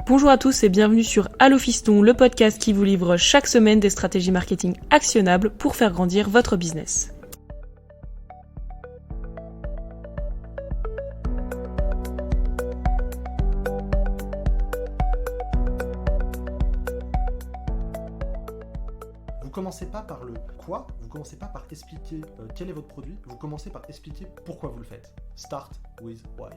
Bonjour à tous et bienvenue sur Allo Fiston, le podcast qui vous livre chaque semaine des stratégies marketing actionnables pour faire grandir votre business. Vous commencez pas par le quoi, vous commencez pas par expliquer quel est votre produit, vous commencez par expliquer pourquoi vous le faites. Start with why.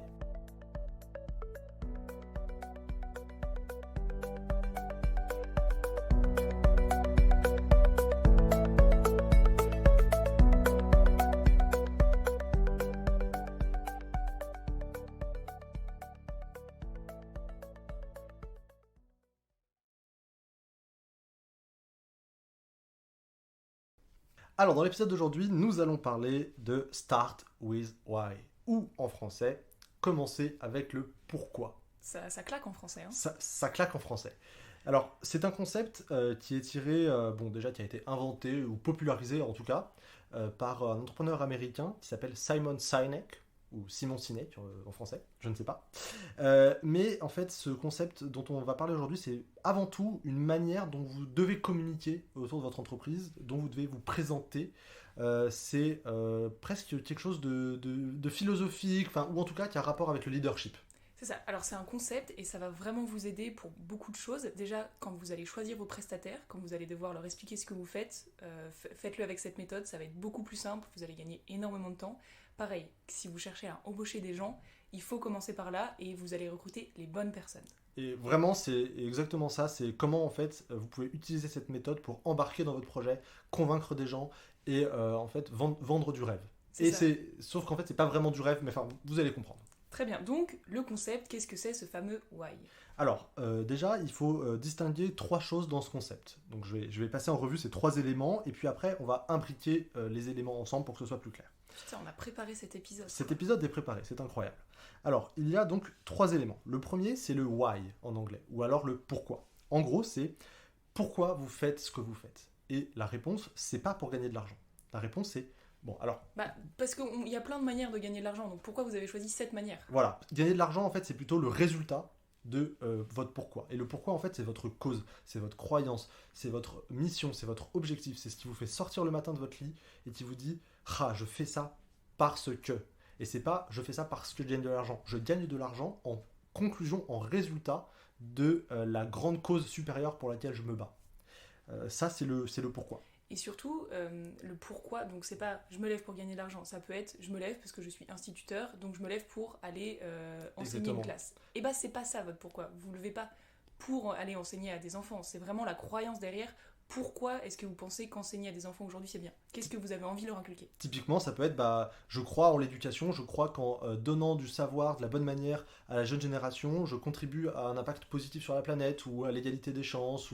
Alors, dans l'épisode d'aujourd'hui, nous allons parler de Start with Why, ou en français, commencer avec le pourquoi. Ça claque en français. Hein. Ça claque en français. Alors, c'est un concept qui est tiré, qui a été inventé ou popularisé en tout cas, par un entrepreneur américain qui s'appelle Simon Sinek, ou Simon Sinek en français, je ne sais pas. Mais en fait, ce concept dont on va parler aujourd'hui, c'est avant tout une manière dont vous devez communiquer autour de votre entreprise, dont vous devez vous présenter. C'est presque quelque chose de philosophique, ou en tout cas qui a rapport avec le leadership. C'est ça, alors c'est un concept et ça va vraiment vous aider pour beaucoup de choses. Déjà, quand vous allez choisir vos prestataires, quand vous allez devoir leur expliquer ce que vous faites, faites-le avec cette méthode, ça va être beaucoup plus simple, vous allez gagner énormément de temps. Pareil, si vous cherchez à embaucher des gens, il faut commencer par là et vous allez recruter les bonnes personnes. Et vraiment, c'est exactement ça, c'est comment en fait vous pouvez utiliser cette méthode pour embarquer dans votre projet, convaincre des gens et en fait vendre du rêve. Sauf qu'en fait, c'est pas vraiment du rêve, mais vous allez comprendre. Très bien, donc le concept, qu'est-ce que c'est ce fameux why ? Alors, déjà, il faut distinguer trois choses dans ce concept. Donc je vais passer en revue ces trois éléments, et puis après, on va imbriquer les éléments ensemble pour que ce soit plus clair. Putain, on a préparé cet épisode. Cet épisode est préparé, c'est incroyable. Alors, il y a donc trois éléments. Le premier, c'est le why en anglais, ou alors le pourquoi. En gros, c'est pourquoi vous faites ce que vous faites. Et la réponse, c'est pas pour gagner de l'argent. La réponse, c'est parce qu'il y a plein de manières de gagner de l'argent, donc pourquoi vous avez choisi cette manière ? Voilà, gagner de l'argent, en fait, c'est plutôt le résultat de votre pourquoi. Et le pourquoi, en fait, c'est votre cause, c'est votre croyance, c'est votre mission, c'est votre objectif, c'est ce qui vous fait sortir le matin de votre lit et qui vous dit « Ah, je fais ça parce que ». Et c'est pas « je fais ça parce que je gagne de l'argent ». Je gagne de l'argent en conclusion, en résultat de la grande cause supérieure pour laquelle je me bats. Ça, c'est le pourquoi. Et surtout, le pourquoi, donc c'est pas je me lève pour gagner de l'argent, ça peut être je me lève parce que je suis instituteur, donc je me lève pour aller enseigner une classe. Et bah c'est pas ça votre pourquoi, vous ne levez pas pour aller enseigner à des enfants, c'est vraiment la croyance derrière. Pourquoi est-ce que vous pensez qu'enseigner à des enfants aujourd'hui c'est bien ? Qu'est-ce que vous avez envie de leur inculquer ? Typiquement, ça peut être je crois en l'éducation, je crois qu'en donnant du savoir de la bonne manière à la jeune génération, je contribue à un impact positif sur la planète ou à l'égalité des chances.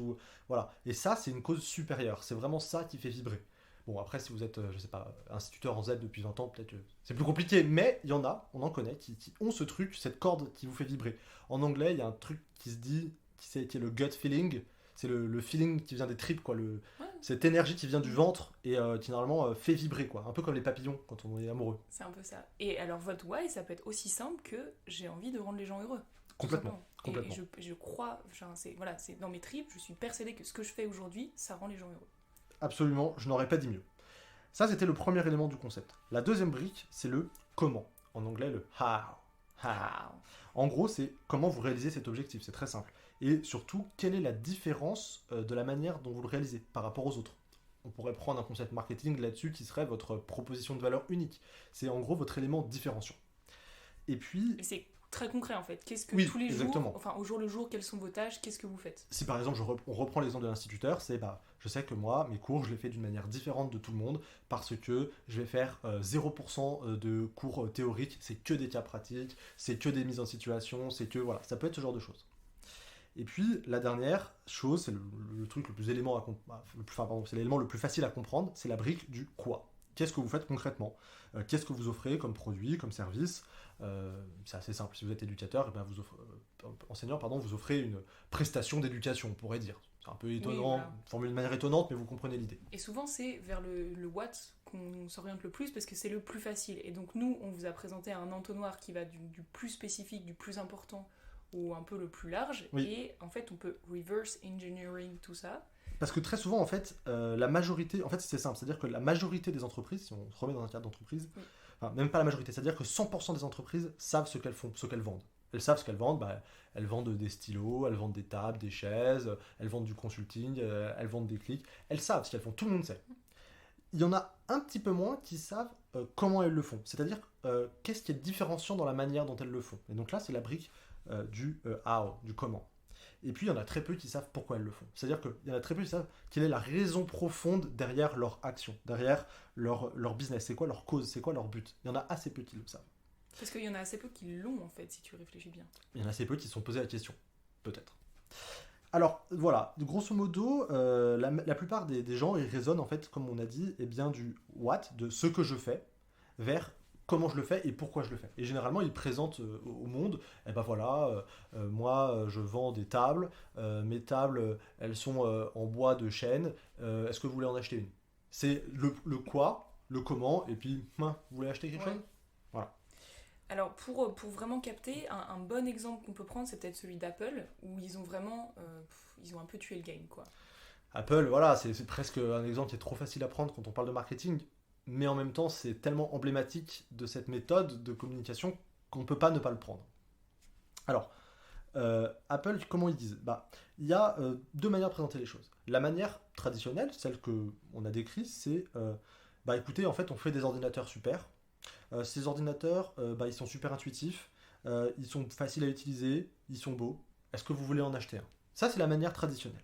Voilà. Et ça, c'est une cause supérieure. C'est vraiment ça qui fait vibrer. Bon, après, si vous êtes, instituteur en Z depuis 20 ans, peut-être que c'est plus compliqué, mais il y en a, on en connaît, qui ont ce truc, cette corde qui vous fait vibrer. En anglais, il y a un truc qui se dit, qui est le gut feeling. C'est le feeling qui vient des tripes, quoi. Cette énergie qui vient du ventre et qui normalement fait vibrer, quoi. Un peu comme les papillons quand on est amoureux. C'est un peu ça. Et alors votre why, ça peut être aussi simple que j'ai envie de rendre les gens heureux. Complètement. Et je crois, c'est dans mes tripes, je suis persuadée que ce que je fais aujourd'hui, ça rend les gens heureux. Absolument, je n'aurais pas dit mieux. Ça, c'était le premier élément du concept. La deuxième brique, c'est le comment. En anglais, le how. En gros, c'est comment vous réalisez cet objectif. C'est très simple. Et surtout, quelle est la différence de la manière dont vous le réalisez par rapport aux autres. On pourrait prendre un concept marketing là-dessus qui serait votre proposition de valeur unique. C'est en gros votre élément différenciant. Et puis... Et c'est très concret en fait. Qu'est-ce que tous les exactement. jours, au jour le jour, quelles sont vos tâches, qu'est-ce que vous faites ? Si par exemple, on reprend l'exemple de l'instituteur, c'est je sais que moi, mes cours, je les fais d'une manière différente de tout le monde parce que je vais faire 0% de cours théoriques, c'est que des cas pratiques, c'est que des mises en situation, c'est que voilà, ça peut être ce genre de choses. Et puis la dernière chose, c'est le truc le plus c'est l'élément le plus facile à comprendre, c'est la brique du quoi. Qu'est-ce que vous faites concrètement ? Qu'est-ce que vous offrez comme produit, comme service ? C'est assez simple. Si vous êtes éducateur, enseignant, vous offrez une prestation d'éducation, on pourrait dire. C'est un peu étonnant, voilà. Formulé de manière étonnante, mais vous comprenez l'idée. Et souvent, c'est vers le what qu'on s'oriente le plus parce que c'est le plus facile. Et donc nous, on vous a présenté un entonnoir qui va du plus spécifique, du plus important ou un peu le plus large, et en fait on peut reverse engineering tout ça. Parce que très souvent, en fait, la majorité, en fait c'est simple, c'est-à-dire que la majorité des entreprises, si on se remet dans un cadre d'entreprise, enfin, même pas la majorité, c'est-à-dire que 100% des entreprises savent ce qu'elles font, ce qu'elles vendent. Elles savent ce qu'elles vendent, elles vendent des stylos, elles vendent des tables, des chaises, elles vendent du consulting, elles vendent des clics, elles savent ce qu'elles font, tout le monde sait. Il y en a un petit peu moins qui savent comment elles le font, c'est-à-dire qu'est-ce qui est différenciant dans la manière dont elles le font. Et donc là, c'est la brique du how, du comment. Et puis, il y en a très peu qui savent pourquoi elles le font. C'est-à-dire qu'il y en a très peu qui savent quelle est la raison profonde derrière leur action, derrière leur business. C'est quoi leur cause, c'est quoi leur but. Il y en a assez peu qui le savent. Parce qu'il y en a assez peu qui l'ont, en fait, si tu réfléchis bien. Il y en a assez peu qui se sont posés la question, peut-être. Alors, voilà, grosso modo, la plupart des gens, ils raisonnent, en fait, comme on a dit, du what, de ce que je fais, vers comment je le fais et pourquoi je le fais. Et généralement, ils présentent au monde, moi, je vends des tables, mes tables, elles sont en bois de chêne, est-ce que vous voulez en acheter une? C'est le quoi, le comment, et puis, vous voulez acheter quelque chose? Voilà. Alors, pour vraiment capter, un bon exemple qu'on peut prendre, c'est peut-être celui d'Apple, où ils ont vraiment, ils ont un peu tué le game, quoi. Apple, voilà, c'est presque un exemple qui est trop facile à prendre quand on parle de marketing. Mais en même temps, c'est tellement emblématique de cette méthode de communication qu'on ne peut pas ne pas le prendre. Alors, Apple, comment ils disent? Il y a deux manières de présenter les choses. La manière traditionnelle, celle qu'on a décrite, c'est écoutez, en fait, on fait des ordinateurs super. Ces ordinateurs, ils sont super intuitifs, ils sont faciles à utiliser, ils sont beaux. Est-ce que vous voulez en acheter un? Ça, c'est la manière traditionnelle.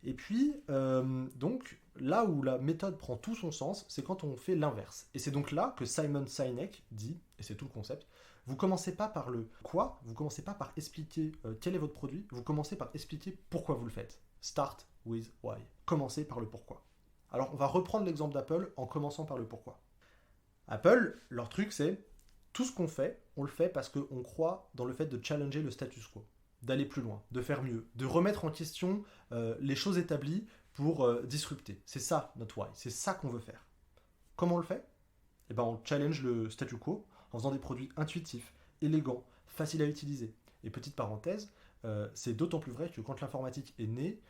Et puis, donc, là où la méthode prend tout son sens, c'est quand on fait l'inverse. Et c'est donc là que Simon Sinek dit, et c'est tout le concept, vous commencez pas par le quoi, vous commencez pas par expliquer quel est votre produit, vous commencez par expliquer pourquoi vous le faites. Start with why. Commencez par le pourquoi. Alors, on va reprendre l'exemple d'Apple en commençant par le pourquoi. Apple, leur truc, c'est tout ce qu'on fait, on le fait parce qu'on croit dans le fait de challenger le status quo, d'aller plus loin, de faire mieux, de remettre en question les choses établies pour disrupter. C'est ça notre why, c'est ça qu'on veut faire. Comment on le fait? On challenge le statu quo en faisant des produits intuitifs, élégants, faciles à utiliser. Et petite parenthèse, c'est d'autant plus vrai que quand l'informatique est née,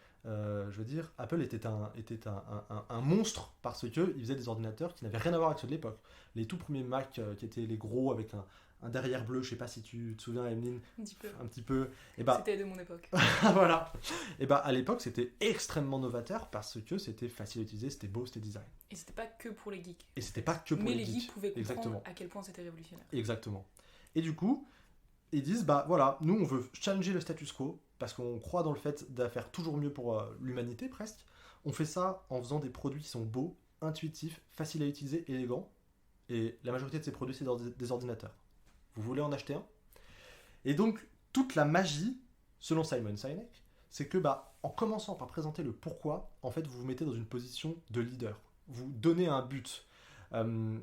Apple était un monstre parce qu'il faisait des ordinateurs qui n'avaient rien à voir avec ceux de l'époque. Les tout premiers Mac qui étaient les gros avec un derrière bleu, je sais pas si tu te souviens, Emeline. Un petit peu. C'était de mon époque. Voilà. À l'époque, c'était extrêmement novateur parce que c'était facile à utiliser, c'était beau, c'était design. Et c'était pas que pour les geeks. Mais les geeks pouvaient comprendre Exactement. À quel point c'était révolutionnaire. Exactement. Et du coup, ils disent, nous on veut challenger le status quo parce qu'on croit dans le fait de faire toujours mieux pour l'humanité presque. On fait ça en faisant des produits qui sont beaux, intuitifs, faciles à utiliser, élégants. Et la majorité de ces produits, c'est des ordinateurs. Vous voulez en acheter un? Et donc, toute la magie, selon Simon Sinek, c'est que en commençant par présenter le pourquoi, en fait, vous vous mettez dans une position de leader. Vous donnez un but. On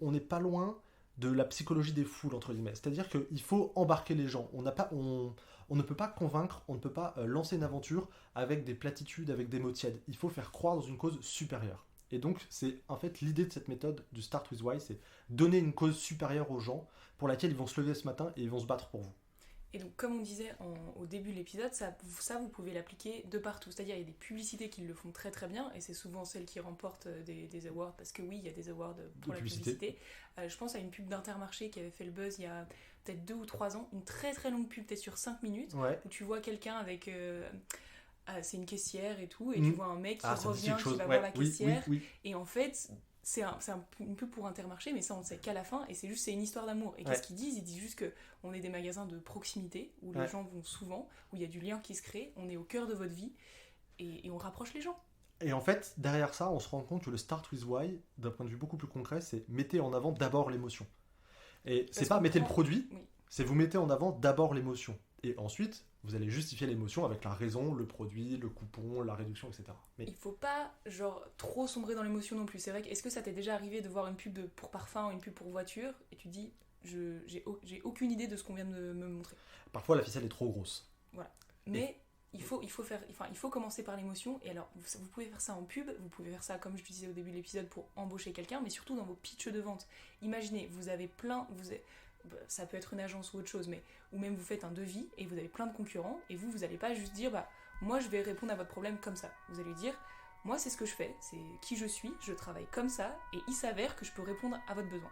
n'est pas loin de la psychologie des foules, entre guillemets. C'est-à-dire qu'il faut embarquer les gens. On ne peut pas convaincre, on ne peut pas lancer une aventure avec des platitudes, avec des mots tièdes. Il faut faire croire dans une cause supérieure. Et donc, c'est en fait l'idée de cette méthode du Start with Why, c'est donner une cause supérieure aux gens pour laquelle ils vont se lever ce matin et ils vont se battre pour vous. Et donc, comme on disait au début de l'épisode, ça vous pouvez l'appliquer de partout. C'est-à-dire, il y a des publicités qui le font très très bien, et c'est souvent celles qui remportent des awards, parce que oui, il y a des awards pour la publicité. Je pense à une pub d'Intermarché qui avait fait le buzz il y a peut-être 2 ou 3 ans, une très très longue pub, peut-être sur 5 minutes, où tu vois quelqu'un avec... c'est une caissière et tout, et tu vois un mec qui revient, qui va voir la caissière, et en fait... C'est une pub pour Intermarché, mais ça on ne sait qu'à la fin, et c'est une histoire d'amour. Et qu'est-ce qu'ils disent? Ils disent juste qu'on est des magasins de proximité, où les gens vont souvent, où il y a du lien qui se crée, on est au cœur de votre vie, et on rapproche les gens. Et en fait, derrière ça, on se rend compte que le Start with Why, d'un point de vue beaucoup plus concret, c'est mettez en avant d'abord l'émotion. Et c'est pas mettez le produit, c'est vous mettez en avant d'abord l'émotion. Et ensuite, vous allez justifier l'émotion avec la raison, le produit, le coupon, la réduction, etc. Mais... il faut pas trop sombrer dans l'émotion non plus. C'est vrai est-ce que ça t'est déjà arrivé de voir une pub pour parfum ou une pub pour voiture et tu dis j'ai aucune idée de ce qu'on vient de me montrer. Parfois la ficelle est trop grosse. Voilà. Mais il faut commencer par l'émotion. Et alors vous pouvez faire ça en pub, vous pouvez faire ça comme je disais au début de l'épisode pour embaucher quelqu'un, mais surtout dans vos pitchs de vente. Imaginez, vous avez ça peut être une agence ou autre chose, mais ou même vous faites un devis et vous avez plein de concurrents et vous n'allez pas juste dire moi je vais répondre à votre problème comme ça. Vous allez dire moi c'est ce que je fais, c'est qui je suis, je travaille comme ça et il s'avère que je peux répondre à votre besoin.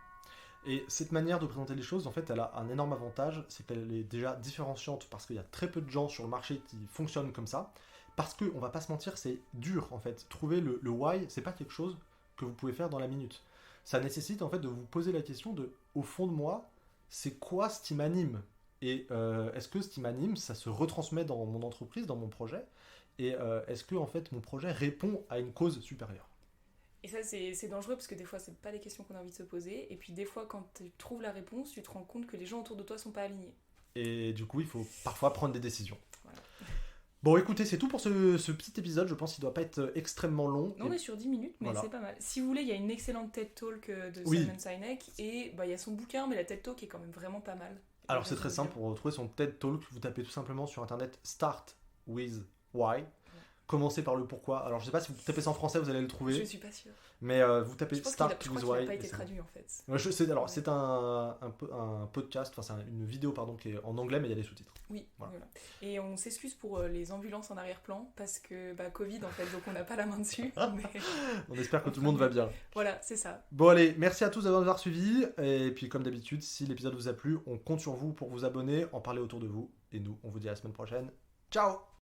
Et cette manière de présenter les choses, en fait, elle a un énorme avantage, c'est qu'elle est déjà différenciante parce qu'il y a très peu de gens sur le marché qui fonctionnent comme ça. Parce qu'on va pas se mentir, c'est dur en fait. Trouver le why, c'est pas quelque chose que vous pouvez faire dans la minute. Ça nécessite en fait de vous poser la question de, au fond de moi, c'est quoi ce qui m'anime ? Et est-ce que ce qui m'anime, ça se retransmet dans mon entreprise, dans mon projet ? Et est-ce que en fait mon projet répond à une cause supérieure ? Et ça, c'est dangereux parce que des fois, c'est pas des questions qu'on a envie de se poser. Et puis des fois, quand tu trouves la réponse, tu te rends compte que les gens autour de toi sont pas alignés. Et du coup, il faut parfois prendre des décisions. Voilà. Bon, écoutez, c'est tout pour ce petit épisode. Je pense qu'il doit pas être extrêmement long. On est sur 10 minutes, mais voilà. C'est pas mal. Si vous voulez, il y a une excellente TED Talk de Simon Sinek. Et il y a son bouquin, mais la TED Talk est quand même vraiment pas mal. Alors, c'est très simple. Pour retrouver son TED Talk, vous tapez tout simplement sur Internet « Start with Why ». Commencez par le pourquoi. Alors je sais pas si vous tapez ça en français, vous allez le trouver. Je suis pas sûre. Mais vous tapez Start with Why. Je crois qu'il n'a pas été traduit en fait. C'est un podcast, enfin c'est une vidéo pardon qui est en anglais mais il y a des sous-titres. Oui. Voilà. Et on s'excuse pour les ambulances en arrière-plan parce que Covid en fait, donc on n'a pas la main dessus. Mais... on espère que tout le monde va bien. Voilà, c'est ça. Bon allez, merci à tous d'avoir suivi et puis comme d'habitude, si l'épisode vous a plu, on compte sur vous pour vous abonner, en parler autour de vous et nous, on vous dit à la semaine prochaine. Ciao.